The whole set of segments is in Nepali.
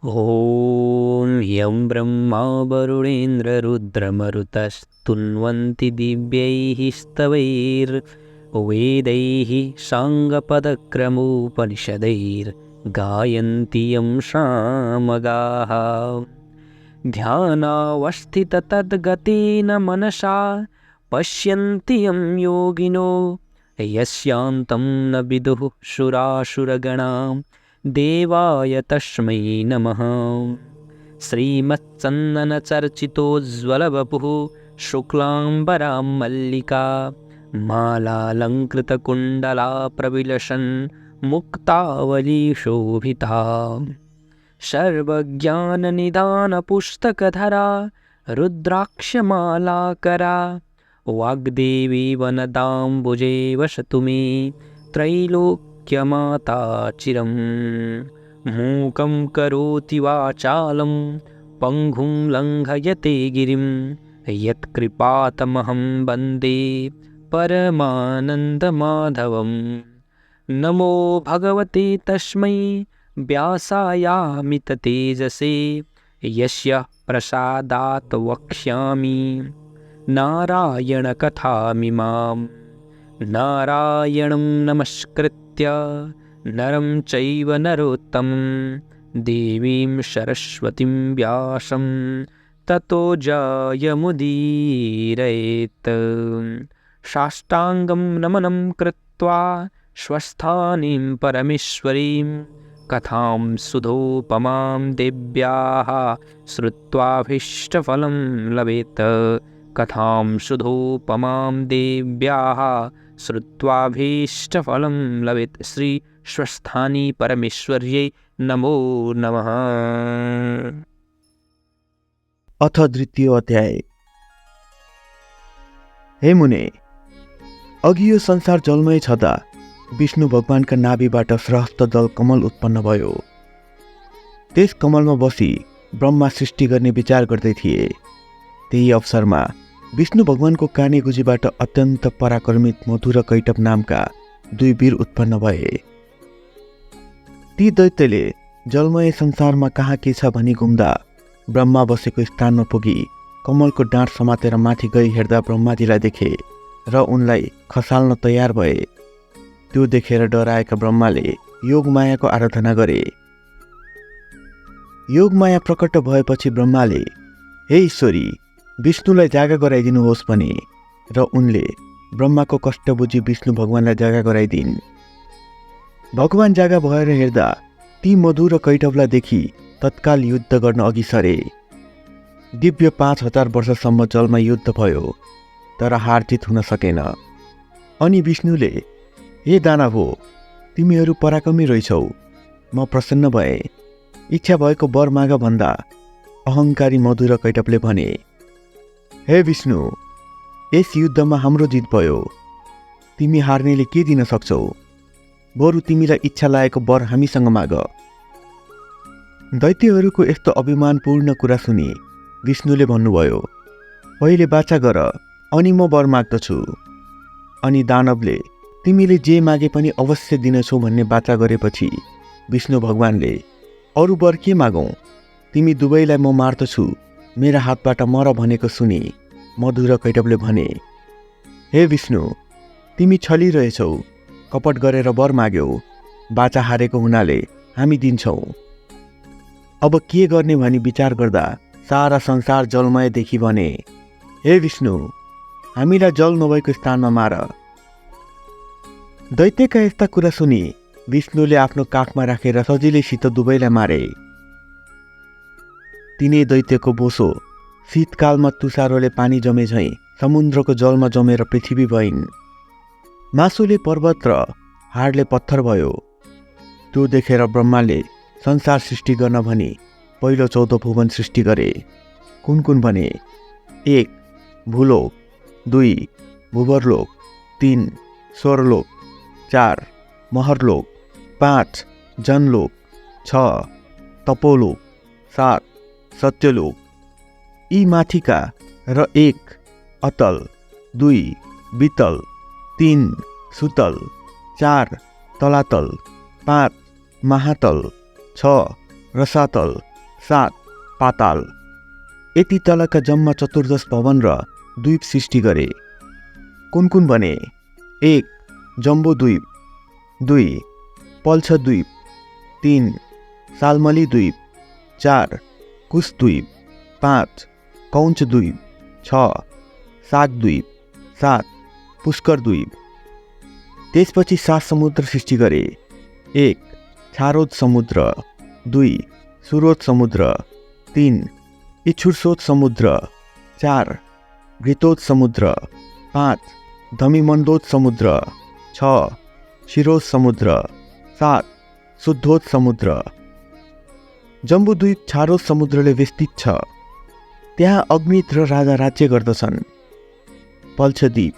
ॐ यं ब्रह्मा वरुणेन्द्ररुद्रमरुतस्तुन्वन्ति दिव्यैः स्तवैर्वेदैः साङ्गपदक्रमोपनिषदैर्गायन्ति यं सामगाः। ध्यानावस्थिततद्गतेन मनसा पश्यन्ति यं योगिनो यस्यान्तं न विदुः सुरासुरगणां देवाय तस्मै नमः। श्रीमत्चन्दनचर्चितोज्ज्वलवपुः शुक्लाम्बरां मल्लिका मालालङ्कृतकुण्डला प्रविलसन् मुक्तावलीशोभिता। सर्वज्ञाननिधानपुस्तकधरा रुद्राक्षमालाकरा वाग्देवी वनदाम्बुजे वसतु मे त्रैलोक्यमाता चिरम्। मूकं करोति वाचालं पङ्गुं लङ्घयते गिरिं यत्कृपातमहं वन्दे परमानन्दमाधवम्। नमो भगवते तस्मै व्यासायामिततेजसे यस्य प्रसादात् वक्ष्यामि नारायणकथामिमाम्। नारायणं नमस्कृत्य नरं चैव नरोत्तमं देवीं सरस्वतीं व्यासं ततो जयमुदीरयेत्। साष्टाङ्गं नमनं कृत्वा स्वस्थानीं परमेश्वरीं कथां सुधोपमां देव्याः श्रुत्वाभीष्टफलं लभेत्। कथां सुधोपमां देव्याः श्रुत्वाभीष्टफलं लभेत्। श्री स्वस्थानी परमेश्वर्यै नमो नमः। अथ द्वितीय अध्याय। हे मुने, अघि यो संसार जलमय छँदा विष्णु भगवानका नाभिबाट सहस्त्र जल कमल उत्पन्न भयो। त्यस कमलमा बसी ब्रह्मा सृष्टि गर्ने विचार गर्दै थिए। त्यही अवसरमा विष्णु भगवानको काने गुजीबाट अत्यन्त पराक्रमित मधु र कैटभ नामका दुई वीर उत्पन्न भए। ती दैत्यले जलमय संसारमा कहाँ के छ भनी घुम्दा ब्रह्मा बसेको स्थानमा पुगी कमलको डाँठ समातेर माथि गई हेर्दा ब्रह्माजीलाई देखे र उनलाई खसाल्न तयार भए। त्यो देखेर डराएका ब्रह्माले योगमायाको आराधना गरे। योगमाया प्रकट भएपछि ब्रह्माले हे ईश्वरी, विष्णुलाई जागा गराइदिनुहोस् भने र उनले ब्रह्माको कष्ट बुझी विष्णु भगवानलाई जागा गराइदिन्। भगवान जागा भएर हेर्दा ती मधु र कैटभलाई देखि तत्काल युद्ध गर्न अघि सरे। दिव्य 5000 वर्षसम्म जलमा युद्ध भयो, तर हार जित हुन सकेन। अनि विष्णुले हे दानव हो, तिमीहरू पराक्रमी रहेछौ, म प्रसन्न भए। इच्छा भएको वर माग भन्दा अहङ्कारी मधु र कैटभले भने, हे विष्णु, यस युद्धमा हाम्रो जित भयो, तिमी हार्नेले के दिन सक्छौ? बरु तिमीलाई इच्छा लागेको वर हामीसँग माग। दैत्यहरूको यस्तो अभिमानपूर्ण कुरा सुनि विष्णुले भन्नुभयो, पहिले बाचा गर, अनि म वर माग्दछु। अनि दानवले तिमीले जे मागे पनि अवश्य दिनेछौ भन्ने बाचा गरेपछि विष्णु भगवानले अरू वर के मागौँ, तिमी दुवैलाई म मार्दछु, मेरा हातबाट मर भनेको सुनि मधु र कैटभले भने, हे विष्णु, तिमी छलिरहेछौ, कपट गरेर वर माग्यौ, बाचा हारेको हुनाले हामी दिन्छौँ। अब के गर्ने भनी विचार गर्दा सारा संसार जलमय देखि भने, हे विष्णु, हामीलाई जल नभएको स्थानमा मार। दैत्यका यस्ता कुरा सुनि विष्णुले आफ्नो काखमा राखेर सजिलैसित दुवैलाई मारे। तिनै दैत्यको बोसो शीतकालमा तुषारोले पानी जमे झैं समुद्रको जलमा जमेर पृथ्वी भइन्। मासुले पर्वत र हाडले पत्थर भयो। त्यो देखेर ब्रह्माले संसार सृष्टि गर्न भनी पहिलो 14 भुवन सृष्टि गरे। कुन कुन भने, 1 भूलोक, 2 भूवर्लोक, 3 स्वर्लोक, 4 महरलोक, 5 जनलोक, 6 तपोलोक, 7 सत्यलोक। यी माथिका र 1 अतल, 2 वितल, 3 सुतल, 4 तलातल, 5 महातल, 6 रसातल, 7. पाताल। यति तलका जम्मा 14 भवन र द्वीप सृष्टि गरे। कुन कुन भने? 1. जम्बो द्वीप, 2. पल्छ द्वीप, 3. सालमली द्वीप, 4. कुश द्वीप, 5. कौंच द्वीप, 6. साग द्वीप, 7. पुष्कर द्वीप। त्यसपछि 7 समुद्र सृष्टि गरे। 1. छारोद समुद्र, 2. सुरोद समुद्र, 3. इच्छुरसोत समुद्र, 4. घृतोत समुद्र, 5. धमिमन्दोत समुद्र, 6. शिरोज समुद्र, 7. शुद्धोत समुद्र। जम्बूद्वीप छारोद समुद्रले विस्तृत छ। त्यहाँ अग्नित र राजा राज्य गर्दछन्। पल्छद्वीप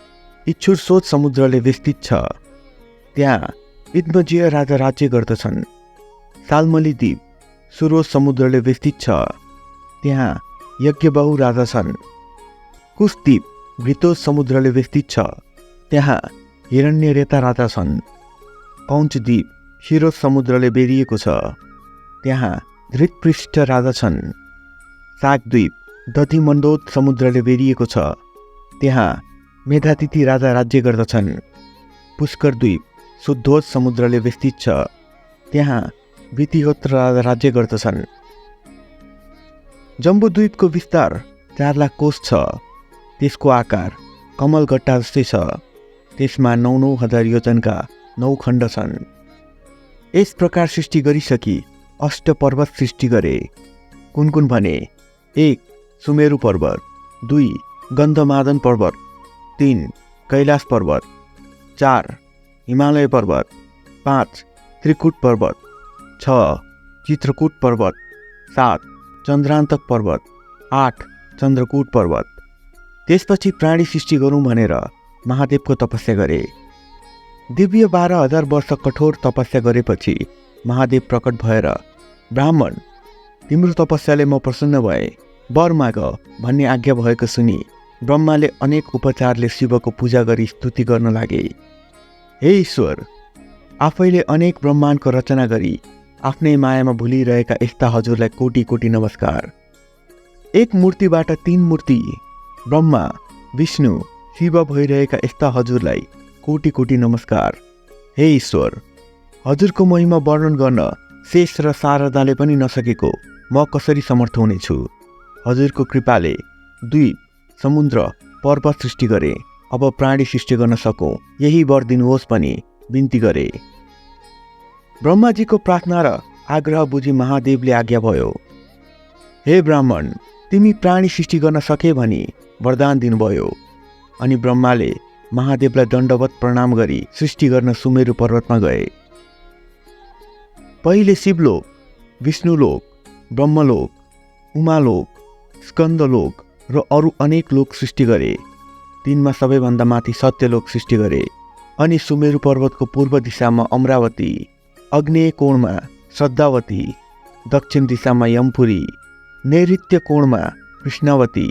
इच्छुरसोत समुद्रले विस्तृत छ। त्यहाँ इद्मजीय राजा राज्य गर्दछन्। सालमली द्वीप सुरोज समुद्रले विस्तृत छ। त्यहाँ यज्ञबाहु राजा छन्। कुशद्वीप घृतोज समुद्रले विस्तृत छ। त्यहाँ हिरण्यरेता राजा छन्। कौंचद्वीप शिरोज समुद्रले बेरिएको छ। त्यहाँ धृतपृष्ठ राजा छन्। सागद्वीप दधिमन्दोत समुद्रले बेरिएको छ। त्यहाँ मेधातिथि राजा राज्य गर्दछन्। पुष्कर द्वीप शुद्धोत समुद्रले विस्तृत छ। त्यहाँ वितिहोत्र राजा राज्य गर्दछन्। जम्बूद्वीपको विस्तार 4 लाख कोस छ। त्यसको आकार कमलगट्टा जस्तै छ। त्यसमा 9,9 हजार योजनका 9 खण्ड छन्। यस प्रकार सृष्टि गरिसकी 8 पर्वत सृष्टि गरे। कुन कुन भने? 1. सुमेरु पर्वत, 2. गन्धमादन पर्वत, 3. कैलाश पर्वत, 4. हिमालय पर्वत, 5. त्रिकुट पर्वत, 6. चित्रकूट पर्वत, 7. चन्द्रान्तक पर्वत, 8. चन्द्रकूट पर्वत। त्यसपछि प्राणी सृष्टि गरौँ भनेर महादेवको तपस्या गरे। दिव्य 12,000 वर्ष कठोर तपस्या गरेपछि महादेव प्रकट भएर, ब्राह्मण, तिम्रो तपस्याले म प्रसन्न भए, वर माग भन्ने आज्ञा भएको सुनि ब्रह्माले अनेक उपचारले शिवको पूजा गरी स्तुति गर्न लागे। हे ईश्वर, आफैले अनेक ब्रह्माण्डको रचना गरी आफ्नै मायामा भुलिरहेका यस्ता हजुरलाई कोटी कोटी नमस्कार। एक मूर्तिबाट 3 मूर्ति ब्रह्मा, विष्णु, शिव भइरहेका यस्ता हजुरलाई कोटी कोटी नमस्कार। हे ईश्वर, हजुरको महिमा वर्णन गर्न शेष र शारदाले पनि नसकेको म कसरी समर्थ हुनेछु? हजुरको कृपाले द्वीप, समुद्र, पर्वत सृष्टि गरे। अब प्राणी सृष्टि गर्न सकौँ, यही वर दिनुहोस् भनी बिन्ती गरे। ब्रह्माजीको प्रार्थना र आग्रह बुझी महादेवले आज्ञा भयो। हे ब्राह्मण, तिमी प्राणी सृष्टि गर्न सके भनी वरदान दिनुभयो। अनि ब्रह्माले महादेवलाई दण्डवत प्रणाम गरी सृष्टि गर्न सुमेरु पर्वतमा गए। पहिले शिवलोक, विष्णुलोक, ब्रह्मलोक, उमालोक, स्कन्दलोक र अरू अनेक लोक सृष्टि गरे। तिनमा सबैभन्दा माथि सत्यलोक सृष्टि गरे। अनि सुमेरु पर्वतको पूर्व दिशामा अमरावती, अग्नेय कोणमा श्रद्धावती, दक्षिण दिशामा यमपुरी, नैऋत्य कोणमा कृष्णावती,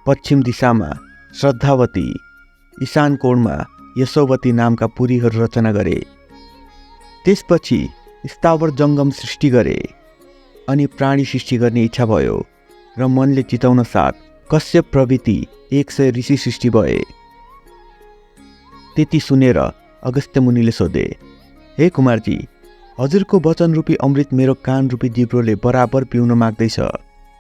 पश्चिम दिशामा श्रद्धावती, ईशान कोणमा यशोवती नामका पुरीहरू रचना गरे। त्यसपछि स्थावर जङ्गम सृष्टि गरे। अनि प्राणी सृष्टि गर्ने इच्छा भयो र मनले चिताउन साथ कश्यप प्रभृति 100 ऋषि सृष्टि भए। त्यति सुनेर अगस्त्य मुनिले सोधे, हे कुमारजी, हजुरको वचन रूपी अमृत मेरो कान रूपी जिब्रोले बराबर पिउन माग्दैछ।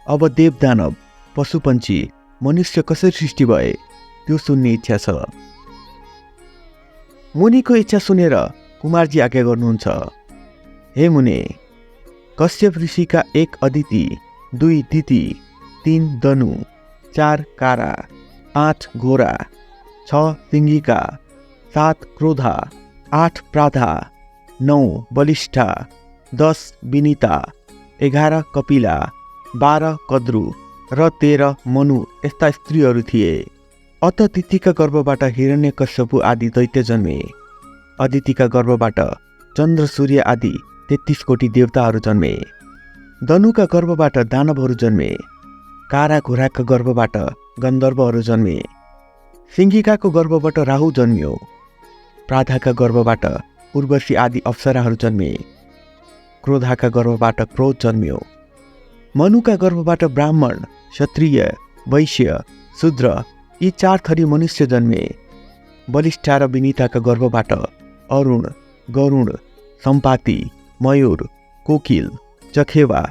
अब देव, दानव, पशुपन्छी, मनुष्य कसरी सृष्टि भए त्यो सुन्ने इच्छा छ। मुनिको इच्छा सुनेर कुमारजी आज्ञा गर्नुहुन्छ। हे मुने, कश्यप ऋषिका 1 अदिति, 2 दिति, 3 दनु, 4 कारा, 5 घोरा, 6 सिंगिका, 7 क्रोधा, 8 प्राधा, 9 बलिष्ठा, 10 विनिता, 11 कपिला, 12 कद्रु र 13 मनु यस्ता स्त्रीहरू थिए। अत तिथिका गर्भबाट हिरण्यकश्यपु आदि दैत्य जन्मे। अदितिका गर्भबाट चन्द्र, सूर्य आदि 33 कोटी देवताहरू जन्मे। दनुका गर्भबाट दानवहरू जन्मे। कारा घोराका गर्भबाट गन्धर्वहरू जन्मे। सिंहिकाको गर्भबाट राहु जन्मियो। प्राधाका गर्भबाट उर्वशी आदि अप्सराहरू जन्मे। क्रोधाका गर्भबाट क्रोध जन्मियो। मनुका गर्भबाट ब्राह्मण, क्षत्रिय, वैश्य, शूद्र यी 4 थरी मनुष्य जन्मे। बलिष्ठा र विनीताका गर्भबाट अरुण, गरुण, सम्पाती, मयूर, कोकिल, चखेवा,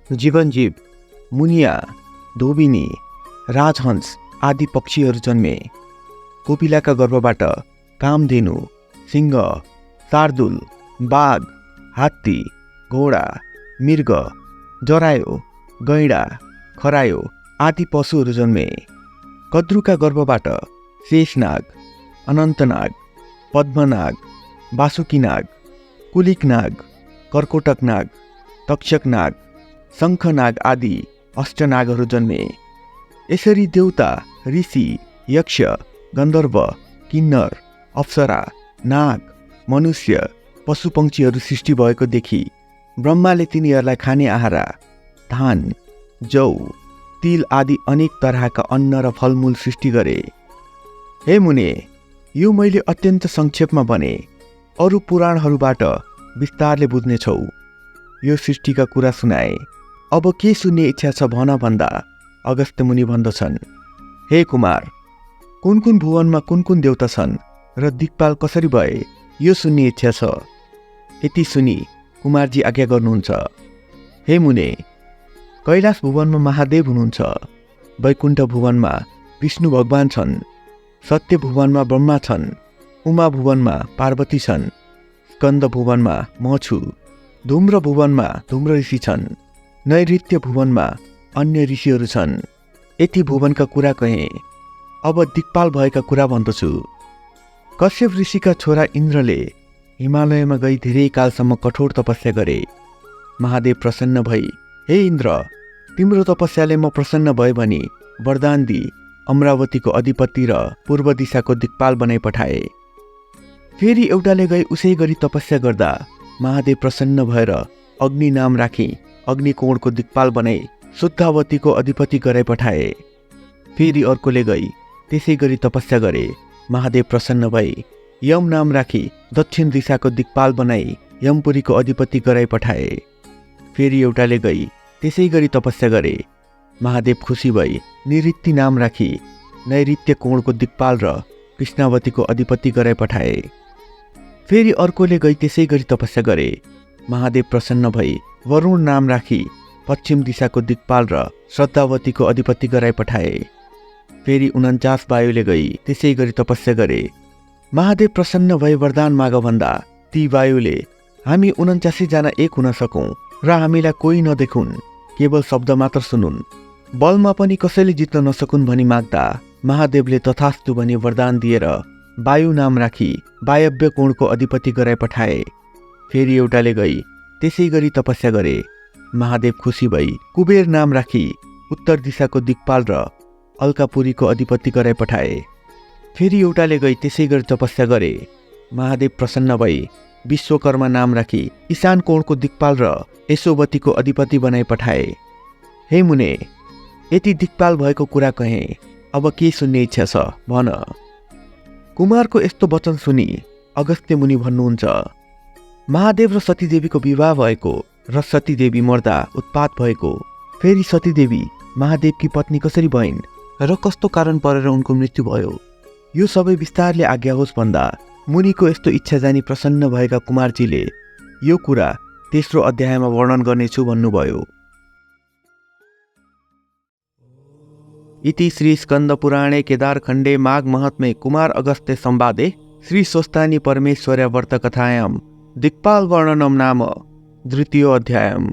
जीवनजीव, मुनिया, धोबिनी, राजहंस आदि पक्षीहरू जन्मे। कोपिलाका गर्भबाट कामधेनु, सिंह, शार्दुल, बाघ, हात्ती, घोडा, मृग, जरायो, गैंडा, खरायो आदि पशुहरू जन्मे। कद्रुका गर्भबाट शेषनाग, अनन्तनाग, पद्मनाग, वासुकीनाग, कुलिकनाग, कर्कोटकनाग, तक्षकनाग, शङ्खनाग आदि अष्टनागहरू जन्मे। यसरी देवता, ऋषि, यक्ष, गन्धर्व, किन्नर, अप्सरा, नाग, मनुष्य, पशुपक्षीहरू सृष्टि भएको देखि ब्रह्माले तिनीहरूलाई खाने आहारा धान, जौ, तिल आदि अनेक तरहका अन्न र फलमूल सृष्टि गरे। हे मुने, यो मैले अत्यन्त संक्षेपमा भने, अरू पुराणहरूबाट विस्तारले बुझ्नेछौ। यो सृष्टिका कुरा सुनाए। अब के सुन्ने इच्छा छ भन भन्दा अगस्त्य मुनि भन्दछन्, हे कुमार, कुन कुन भुवनमा कुन कुन देवता छन् र दिक्पाल कसरी भए यो सुन्ने इच्छा छ। यति सुनि कुमारजी आज्ञा गर्नुहुन्छ। हे मुने, कैलाश भुवनमा महादेव हुनुहुन्छ, वैकुण्ठ भुवनमा विष्णु भगवान छन्, सत्य भुवनमा ब्रह्मा छन्, उमा भुवनमा पार्वती छन्, स्कन्द भुवनमा म छु, धूम्र भुवनमा धूम्र ऋषि छन्, नैऋत्य भुवनमा अन्य ऋषिहरू छन्। यति भुवनका कुरा कहे। अब दिक्पाल भएका कुरा भन्दछु। कश्यप ऋषिका छोरा इन्द्रले हिमालयमा गई धेरै कालसम्म कठोर तपस्या गरे। महादेव प्रसन्न भई, हे इन्द्र, तिम्रो तपस्याले म प्रसन्न भए भनी वरदान दिई अमरावतीको अधिपति र पूर्व दिशाको दिक्पाल बनाई पठाए। फेरि एउटाले गई उसै गरी तपस्या गर्दा महादेव प्रसन्न भएर अग्नि नाम राखी अग्निकोणको दिक्पाल बनाई शुद्धावतीको अधिपति गराई पठाए। फेरि अर्कोले गई त्यसै गरी तपस्या गरे। महादेव प्रसन्न भई यम नाम राखी दक्षिण दिशाको दिक्पाल बनाई यमपुरीको अधिपति गराई पठाए। फेरि एउटाले गई त्यसै गरी तपस्या गरे। महादेव खुसी भई निऋत्ति नाम राखी नैऋत्य कोणको दिक्पाल र कृष्णावतीको अधिपति गराई पठाए। फेरि अर्कोले गई त्यसै गरी तपस्या गरे। महादेव प्रसन्न भई वरुण नाम राखी पश्चिम दिशाको दिक्पाल र श्रद्धावतीको अधिपति गराई पठाए। फेरि 49 वायुले गई त्यसै गरी तपस्या गरे। महादेव प्रसन्न भई वरदान माग भन्दा ती वायुले हामी 49 जना एक हुन सकौं र हामीलाई कोही नदेखुन्, केवल शब्द मात्र सुनुन्, बलमा पनि कसैले जित्न नसकुन् भनी माग्दा महादेवले तथास्तु भनी वरदान दिएर वायु नाम राखी वायव्य कोणको अधिपति गराई पठाए। फेरि एउटाले गई त्यसै गरी तपस्या गरे। महादेव खुसी भई कुबेर नाम राखी उत्तर दिशाको दिक्पाल र अलकापुरीको अधिपति गराई पठाए। फेरि एउटाले गई त्यसै गरी तपस्या गरे। महादेव प्रसन्न भई विश्वकर्मा नाम राखी ईशान कोणको दिक्पाल र यशोवतीको अधिपति बनाई पठाए। हे मुने, यति दिक्पाल भएको कुरा कहे। अब के सुन्ने इच्छा छ भन। कुमारको यस्तो वचन सुनि अगस्त्य मुनि भन्नुहुन्छ, महादेव र सतीदेवीको विवाह भएको र सतीदेवी मर्दा उत्पात भएको, फेरि सतीदेवी महादेवकी पत्नी कसरी भइन् र कस्तो कारण परेर उनको मृत्यु भयो, यो सबै विस्तारले आज्ञा होस् भन्दा मुनिको यस्तो इच्छा जानी प्रसन्न भएका कुमारजीले यो कुरा तेस्रो अध्यायमा वर्णन गर्नेछु भन्नुभयो। इति श्री स्कंद पुराणे केदारखण्डे माघ महात्म्ये कुमार अगस्त्य संवादे श्री स्वस्तानी परमेश्वर्या व्रत कथायां दिक्पाल वर्णनम नाम द्वितीयो अध्यायम्।